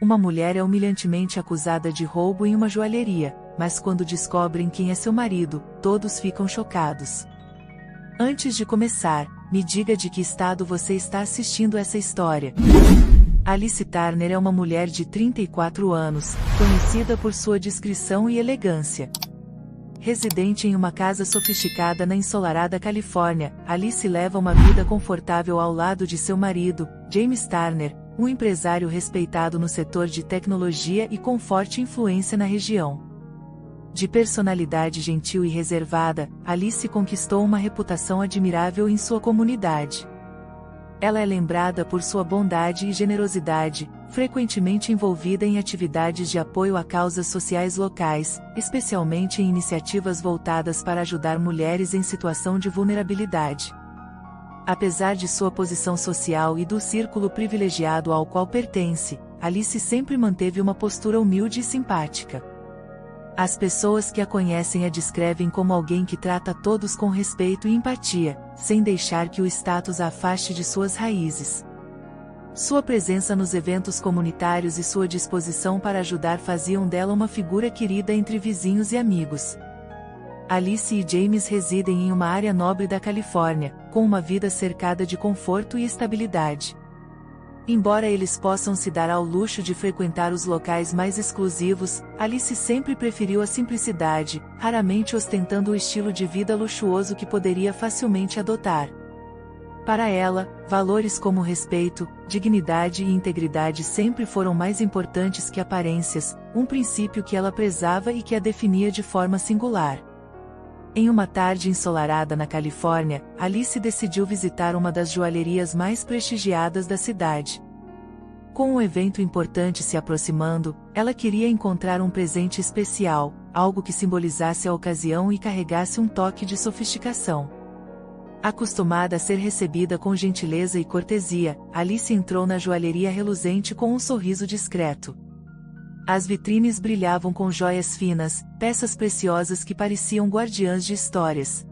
Uma mulher é humilhantemente acusada de roubo em uma joalheria, mas quando descobrem quem é seu marido, todos ficam chocados. Antes de começar, me diga de que estado você está assistindo essa história. Alice Turner é uma mulher de 34 anos, conhecida por sua discrição e elegância. Residente em uma casa sofisticada na ensolarada Califórnia, Alice leva uma vida confortável ao lado de seu marido, James Turner, um empresário respeitado no setor de tecnologia e com forte influência na região. De personalidade gentil e reservada, Alice conquistou uma reputação admirável em sua comunidade. Ela é lembrada por sua bondade e generosidade, frequentemente envolvida em atividades de apoio a causas sociais locais, especialmente em iniciativas voltadas para ajudar mulheres em situação de vulnerabilidade. Apesar de sua posição social e do círculo privilegiado ao qual pertence, Alice sempre manteve uma postura humilde e simpática. As pessoas que a conhecem a descrevem como alguém que trata todos com respeito e empatia, sem deixar que o status a afaste de suas raízes. Sua presença nos eventos comunitários e sua disposição para ajudar faziam dela uma figura querida entre vizinhos e amigos. Alice e James residem em uma área nobre da Califórnia, com uma vida cercada de conforto e estabilidade. Embora eles possam se dar ao luxo de frequentar os locais mais exclusivos, Alice sempre preferiu a simplicidade, raramente ostentando o estilo de vida luxuoso que poderia facilmente adotar. Para ela, valores como respeito, dignidade e integridade sempre foram mais importantes que aparências, um princípio que ela prezava e que a definia de forma singular. Em uma tarde ensolarada na Califórnia, Alice decidiu visitar uma das joalherias mais prestigiadas da cidade. Com um evento importante se aproximando, ela queria encontrar um presente especial, algo que simbolizasse a ocasião e carregasse um toque de sofisticação. Acostumada a ser recebida com gentileza e cortesia, Alice entrou na joalheria reluzente com um sorriso discreto. As vitrines brilhavam com joias finas, peças preciosas que pareciam guardiãs de histórias.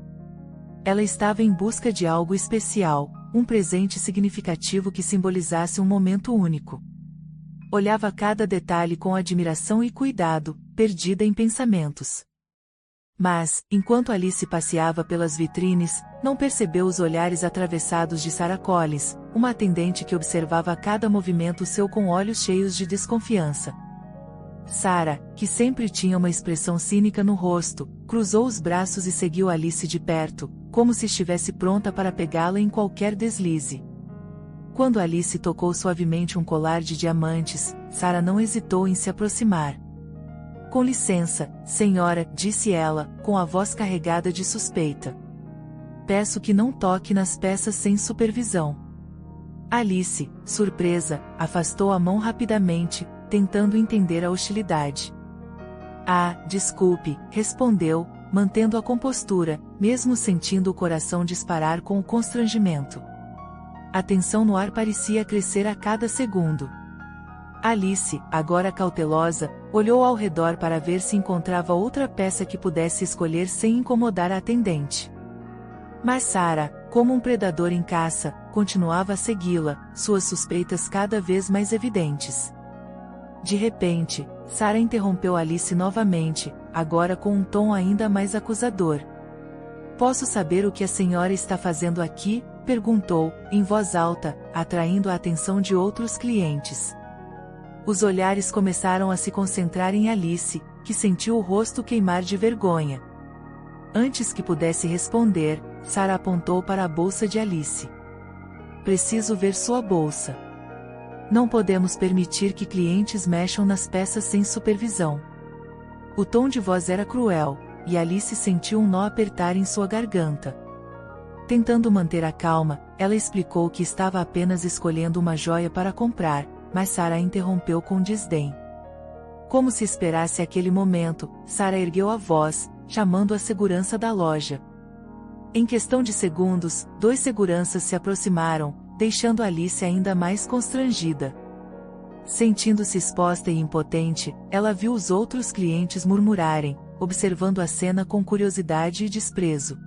Ela estava em busca de algo especial, um presente significativo que simbolizasse um momento único. Olhava cada detalhe com admiração e cuidado, perdida em pensamentos. Mas, enquanto Alice passeava pelas vitrines, não percebeu os olhares atravessados de Sarah Collins, uma atendente que observava cada movimento seu com olhos cheios de desconfiança. Sarah, que sempre tinha uma expressão cínica no rosto, cruzou os braços e seguiu Alice de perto, como se estivesse pronta para pegá-la em qualquer deslize. Quando Alice tocou suavemente um colar de diamantes, Sarah não hesitou em se aproximar. "Com licença, senhora", disse ela, com a voz carregada de suspeita. "Peço que não toque nas peças sem supervisão." Alice, surpresa, afastou a mão rapidamente, tentando entender a hostilidade. "Ah, desculpe", respondeu, mantendo a compostura, mesmo sentindo o coração disparar com o constrangimento. A tensão no ar parecia crescer a cada segundo. Alice, agora cautelosa, olhou ao redor para ver se encontrava outra peça que pudesse escolher sem incomodar a atendente. Mas Sarah, como um predador em caça, continuava a segui-la, suas suspeitas cada vez mais evidentes. De repente, Sarah interrompeu Alice novamente, agora com um tom ainda mais acusador. "Posso saber o que a senhora está fazendo aqui?", perguntou, em voz alta, atraindo a atenção de outros clientes. Os olhares começaram a se concentrar em Alice, que sentiu o rosto queimar de vergonha. Antes que pudesse responder, Sarah apontou para a bolsa de Alice. "Preciso ver sua bolsa. Não podemos permitir que clientes mexam nas peças sem supervisão." O tom de voz era cruel, e Alice sentiu um nó apertar em sua garganta. Tentando manter a calma, ela explicou que estava apenas escolhendo uma joia para comprar, mas Sarah interrompeu com desdém. Como se esperasse aquele momento, Sarah ergueu a voz, chamando a segurança da loja. Em questão de segundos, 2 seguranças se aproximaram, deixando Alice ainda mais constrangida. Sentindo-se exposta e impotente, ela viu os outros clientes murmurarem, observando a cena com curiosidade e desprezo.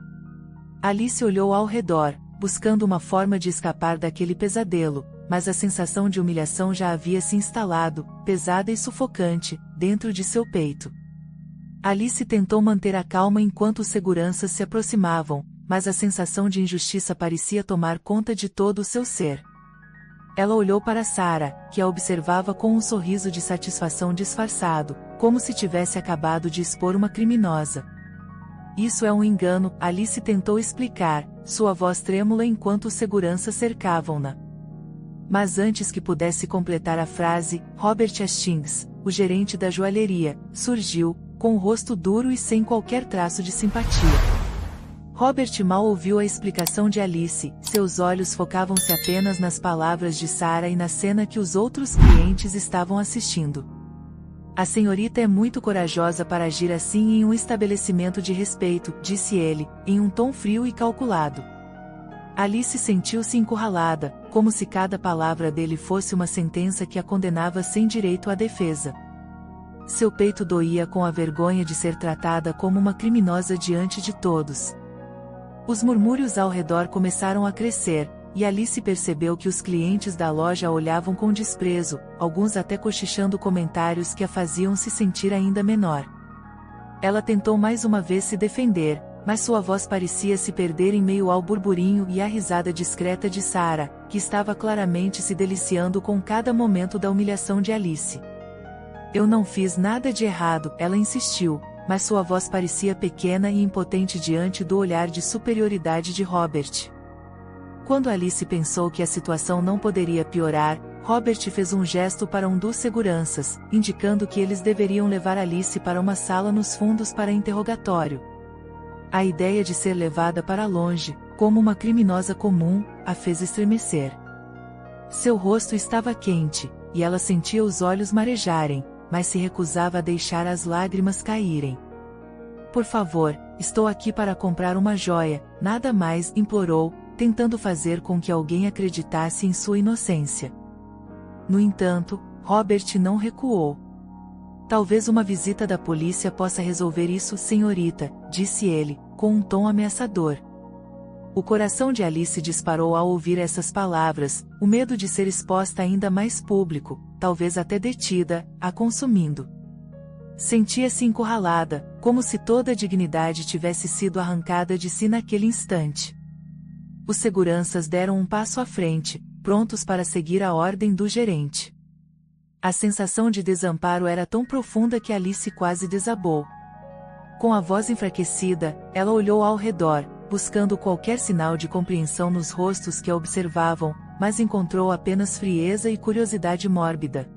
Alice olhou ao redor, buscando uma forma de escapar daquele pesadelo, mas a sensação de humilhação já havia se instalado, pesada e sufocante, dentro de seu peito. Alice tentou manter a calma enquanto os seguranças se aproximavam, mas a sensação de injustiça parecia tomar conta de todo o seu ser. Ela olhou para Sarah, que a observava com um sorriso de satisfação disfarçado, como se tivesse acabado de expor uma criminosa. Isso é um engano, Alice tentou explicar, sua voz trêmula enquanto os seguranças cercavam-na. Mas antes que pudesse completar a frase, Robert Hastings, o gerente da joalheria, surgiu, com o rosto duro e sem qualquer traço de simpatia. Robert mal ouviu a explicação de Alice, seus olhos focavam-se apenas nas palavras de Sarah e na cena que os outros clientes estavam assistindo. A senhorita é muito corajosa para agir assim em um estabelecimento de respeito, disse ele, em um tom frio e calculado. Alice sentiu-se encurralada, como se cada palavra dele fosse uma sentença que a condenava sem direito à defesa. Seu peito doía com a vergonha de ser tratada como uma criminosa diante de todos. Os murmúrios ao redor começaram a crescer, e Alice percebeu que os clientes da loja a olhavam com desprezo, alguns até cochichando comentários que a faziam se sentir ainda menor. Ela tentou mais uma vez se defender, mas sua voz parecia se perder em meio ao burburinho e à risada discreta de Sarah, que estava claramente se deliciando com cada momento da humilhação de Alice. Eu não fiz nada de errado, ela insistiu, mas sua voz parecia pequena e impotente diante do olhar de superioridade de Robert. Quando Alice pensou que a situação não poderia piorar, Robert fez um gesto para um dos seguranças, indicando que eles deveriam levar Alice para uma sala nos fundos para interrogatório. A ideia de ser levada para longe, como uma criminosa comum, a fez estremecer. Seu rosto estava quente, e ela sentia os olhos marejarem, mas se recusava a deixar as lágrimas caírem. Por favor, estou aqui para comprar uma joia, nada mais, implorou, tentando fazer com que alguém acreditasse em sua inocência. No entanto, Robert não recuou. Talvez uma visita da polícia possa resolver isso, senhorita, disse ele, com um tom ameaçador. O coração de Alice disparou ao ouvir essas palavras, o medo de ser exposta ainda mais público, talvez até detida, a consumindo. Sentia-se encurralada, como se toda a dignidade tivesse sido arrancada de si naquele instante. Os seguranças deram um passo à frente, prontos para seguir a ordem do gerente. A sensação de desamparo era tão profunda que Alice quase desabou. Com a voz enfraquecida, ela olhou ao redor, buscando qualquer sinal de compreensão nos rostos que a observavam, mas encontrou apenas frieza e curiosidade mórbida.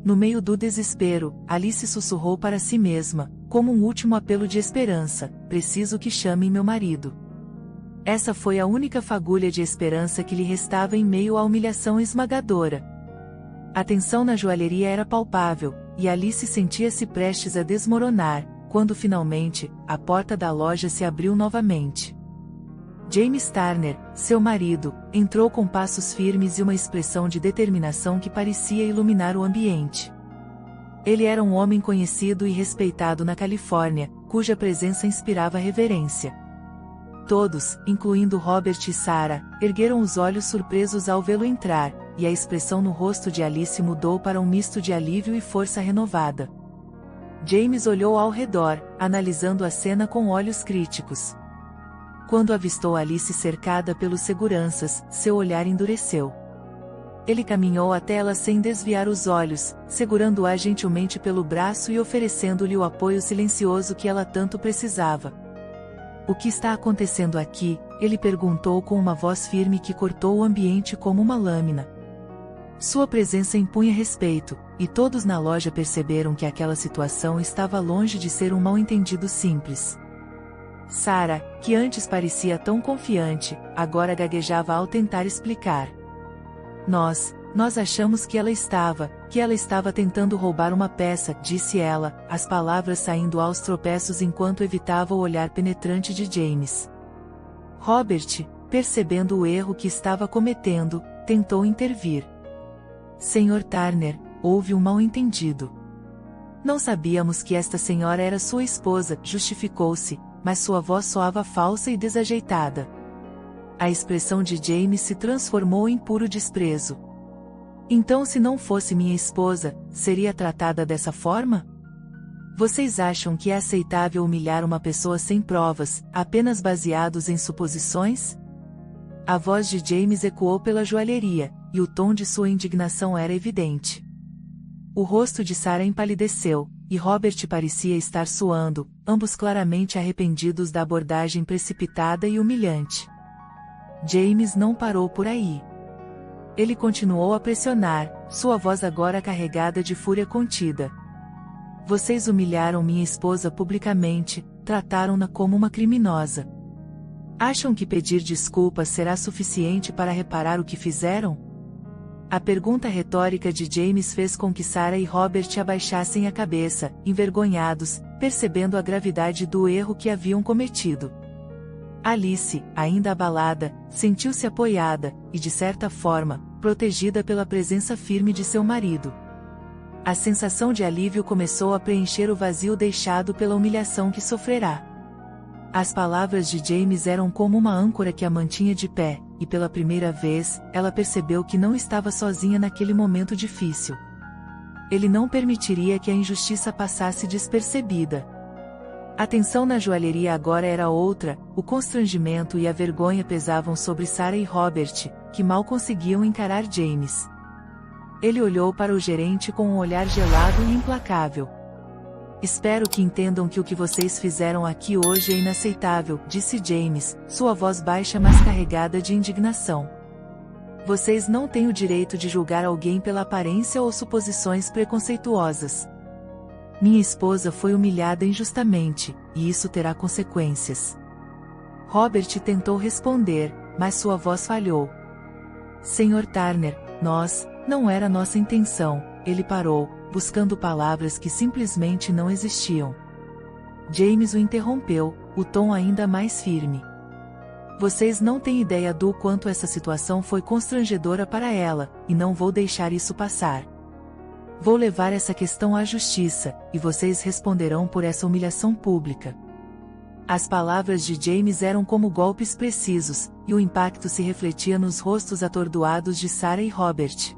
No meio do desespero, Alice sussurrou para si mesma, como um último apelo de esperança: preciso que chamem meu marido. Essa foi a única fagulha de esperança que lhe restava em meio à humilhação esmagadora. A tensão na joalheria era palpável, e Alice sentia-se prestes a desmoronar, quando finalmente, a porta da loja se abriu novamente. James Turner, seu marido, entrou com passos firmes e uma expressão de determinação que parecia iluminar o ambiente. Ele era um homem conhecido e respeitado na Califórnia, cuja presença inspirava reverência. Todos, incluindo Robert e Sarah, ergueram os olhos surpresos ao vê-lo entrar, e a expressão no rosto de Alice mudou para um misto de alívio e força renovada. James olhou ao redor, analisando a cena com olhos críticos. Quando avistou Alice cercada pelos seguranças, seu olhar endureceu. Ele caminhou até ela sem desviar os olhos, segurando-a gentilmente pelo braço e oferecendo-lhe o apoio silencioso que ela tanto precisava. O que está acontecendo aqui? Ele perguntou com uma voz firme que cortou o ambiente como uma lâmina. Sua presença impunha respeito, e todos na loja perceberam que aquela situação estava longe de ser um mal-entendido simples. Sarah, que antes parecia tão confiante, agora gaguejava ao tentar explicar. Nós achamos que ela estava tentando roubar uma peça, disse ela, as palavras saindo aos tropeços enquanto evitava o olhar penetrante de James. Robert, percebendo o erro que estava cometendo, tentou intervir. Senhor Turner, houve um mal-entendido. Não sabíamos que esta senhora era sua esposa, justificou-se, mas sua voz soava falsa e desajeitada. A expressão de James se transformou em puro desprezo. Então, se não fosse minha esposa, seria tratada dessa forma? Vocês acham que é aceitável humilhar uma pessoa sem provas, apenas baseados em suposições? A voz de James ecoou pela joalheria, e o tom de sua indignação era evidente. O rosto de Sarah empalideceu, e Robert parecia estar suando, ambos claramente arrependidos da abordagem precipitada e humilhante. James não parou por aí. Ele continuou a pressionar, sua voz agora carregada de fúria contida. Vocês humilharam minha esposa publicamente, trataram-na como uma criminosa. Acham que pedir desculpas será suficiente para reparar o que fizeram? A pergunta retórica de James fez com que Sarah e Robert abaixassem a cabeça, envergonhados, percebendo a gravidade do erro que haviam cometido. Alice, ainda abalada, sentiu-se apoiada, e de certa forma, protegida pela presença firme de seu marido. A sensação de alívio começou a preencher o vazio deixado pela humilhação que sofrerá. As palavras de James eram como uma âncora que a mantinha de pé, e pela primeira vez, ela percebeu que não estava sozinha naquele momento difícil. Ele não permitiria que a injustiça passasse despercebida. A tensão na joalheria agora era outra, o constrangimento e a vergonha pesavam sobre Sarah e Robert, que mal conseguiam encarar James. Ele olhou para o gerente com um olhar gelado e implacável. Espero que entendam que o que vocês fizeram aqui hoje é inaceitável, disse James, sua voz baixa mas carregada de indignação. Vocês não têm o direito de julgar alguém pela aparência ou suposições preconceituosas. Minha esposa foi humilhada injustamente, e isso terá consequências. Robert tentou responder, mas sua voz falhou. Sr. Turner, não era nossa intenção, ele parou, buscando palavras que simplesmente não existiam. James o interrompeu, o tom ainda mais firme. Vocês não têm ideia do quanto essa situação foi constrangedora para ela, e não vou deixar isso passar. Vou levar essa questão à justiça, e vocês responderão por essa humilhação pública. As palavras de James eram como golpes precisos, e o impacto se refletia nos rostos atordoados de Sarah e Robert.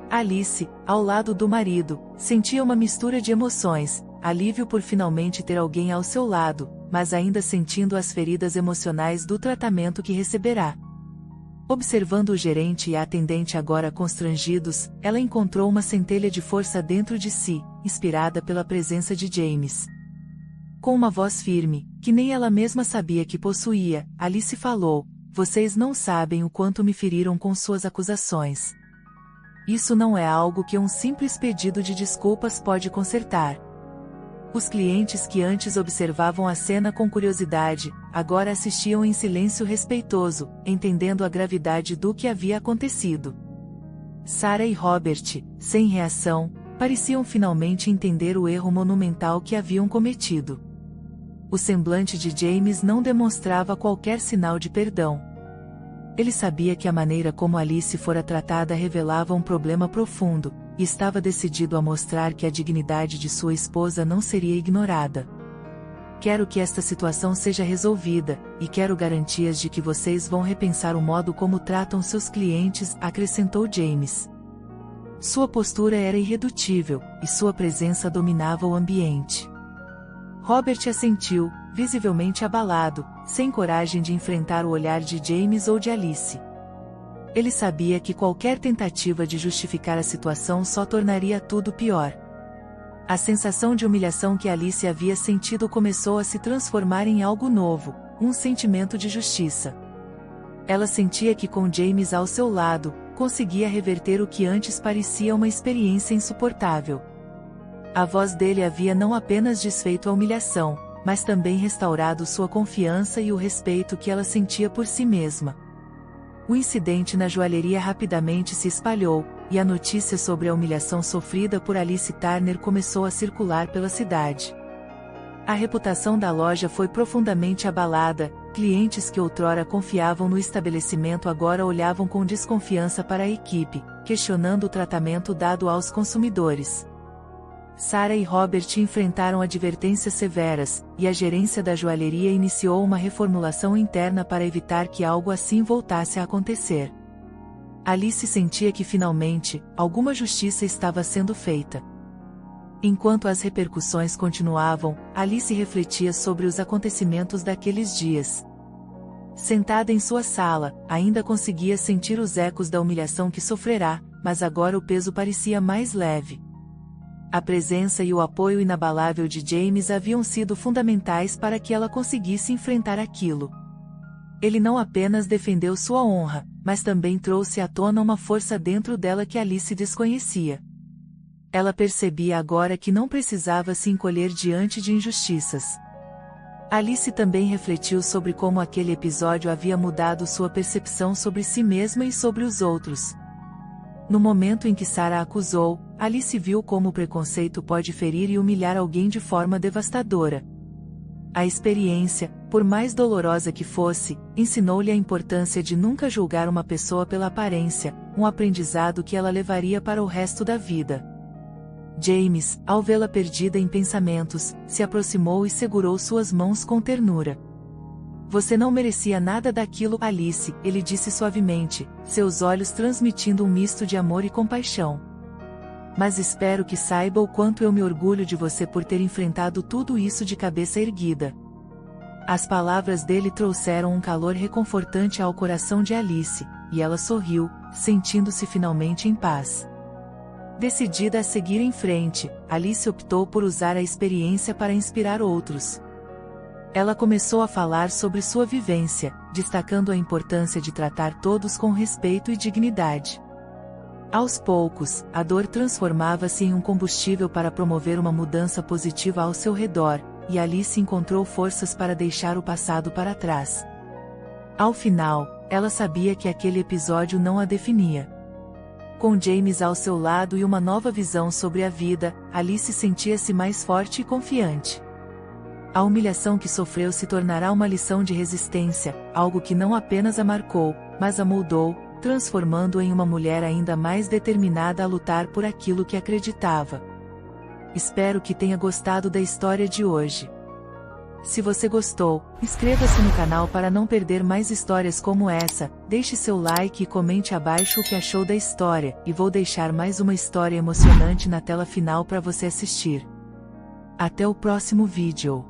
Alice, ao lado do marido, sentia uma mistura de emoções, alívio por finalmente ter alguém ao seu lado, mas ainda sentindo as feridas emocionais do tratamento que receberá. Observando o gerente e a atendente agora constrangidos, ela encontrou uma centelha de força dentro de si, inspirada pela presença de James. Com uma voz firme, que nem ela mesma sabia que possuía, Alice falou: "Vocês não sabem o quanto me feriram com suas acusações. Isso não é algo que um simples pedido de desculpas pode consertar." Os clientes que antes observavam a cena com curiosidade, agora assistiam em silêncio respeitoso, entendendo a gravidade do que havia acontecido. Sarah e Robert, sem reação, pareciam finalmente entender o erro monumental que haviam cometido. O semblante de James não demonstrava qualquer sinal de perdão. Ele sabia que a maneira como Alice fora tratada revelava um problema profundo, e estava decidido a mostrar que a dignidade de sua esposa não seria ignorada. Quero que esta situação seja resolvida, e quero garantias de que vocês vão repensar o modo como tratam seus clientes, acrescentou James. Sua postura era irredutível, e sua presença dominava o ambiente. Robert assentiu, visivelmente abalado, sem coragem de enfrentar o olhar de James ou de Alice. Ele sabia que qualquer tentativa de justificar a situação só tornaria tudo pior. A sensação de humilhação que Alice havia sentido começou a se transformar em algo novo, um sentimento de justiça. Ela sentia que com James ao seu lado, conseguia reverter o que antes parecia uma experiência insuportável. A voz dele havia não apenas desfeito a humilhação, mas também restaurado sua confiança e o respeito que ela sentia por si mesma. O incidente na joalheria rapidamente se espalhou, e a notícia sobre a humilhação sofrida por Alice Turner começou a circular pela cidade. A reputação da loja foi profundamente abalada, clientes que outrora confiavam no estabelecimento agora olhavam com desconfiança para a equipe, questionando o tratamento dado aos consumidores. Sarah e Robert enfrentaram advertências severas, e a gerência da joalheria iniciou uma reformulação interna para evitar que algo assim voltasse a acontecer. Alice sentia que finalmente, alguma justiça estava sendo feita. Enquanto as repercussões continuavam, Alice refletia sobre os acontecimentos daqueles dias. Sentada em sua sala, ainda conseguia sentir os ecos da humilhação que sofrerá, mas agora o peso parecia mais leve. A presença e o apoio inabalável de James haviam sido fundamentais para que ela conseguisse enfrentar aquilo. Ele não apenas defendeu sua honra, mas também trouxe à tona uma força dentro dela que Alice desconhecia. Ela percebia agora que não precisava se encolher diante de injustiças. Alice também refletiu sobre como aquele episódio havia mudado sua percepção sobre si mesma e sobre os outros. No momento em que Sarah a acusou, Alice viu como o preconceito pode ferir e humilhar alguém de forma devastadora. A experiência, por mais dolorosa que fosse, ensinou-lhe a importância de nunca julgar uma pessoa pela aparência, um aprendizado que ela levaria para o resto da vida. James, ao vê-la perdida em pensamentos, se aproximou e segurou suas mãos com ternura. Você não merecia nada daquilo, Alice, ele disse suavemente, seus olhos transmitindo um misto de amor e compaixão. Mas espero que saiba o quanto eu me orgulho de você por ter enfrentado tudo isso de cabeça erguida. As palavras dele trouxeram um calor reconfortante ao coração de Alice, e ela sorriu, sentindo-se finalmente em paz. Decidida a seguir em frente, Alice optou por usar a experiência para inspirar outros. Ela começou a falar sobre sua vivência, destacando a importância de tratar todos com respeito e dignidade. Aos poucos, a dor transformava-se em um combustível para promover uma mudança positiva ao seu redor, e Alice encontrou forças para deixar o passado para trás. Ao final, ela sabia que aquele episódio não a definia. Com James ao seu lado e uma nova visão sobre a vida, Alice sentia-se mais forte e confiante. A humilhação que sofreu se tornará uma lição de resistência, algo que não apenas a marcou, mas a moldou, transformando-a em uma mulher ainda mais determinada a lutar por aquilo que acreditava. Espero que tenha gostado da história de hoje. Se você gostou, inscreva-se no canal para não perder mais histórias como essa, deixe seu like e comente abaixo o que achou da história, e vou deixar mais uma história emocionante na tela final para você assistir. Até o próximo vídeo.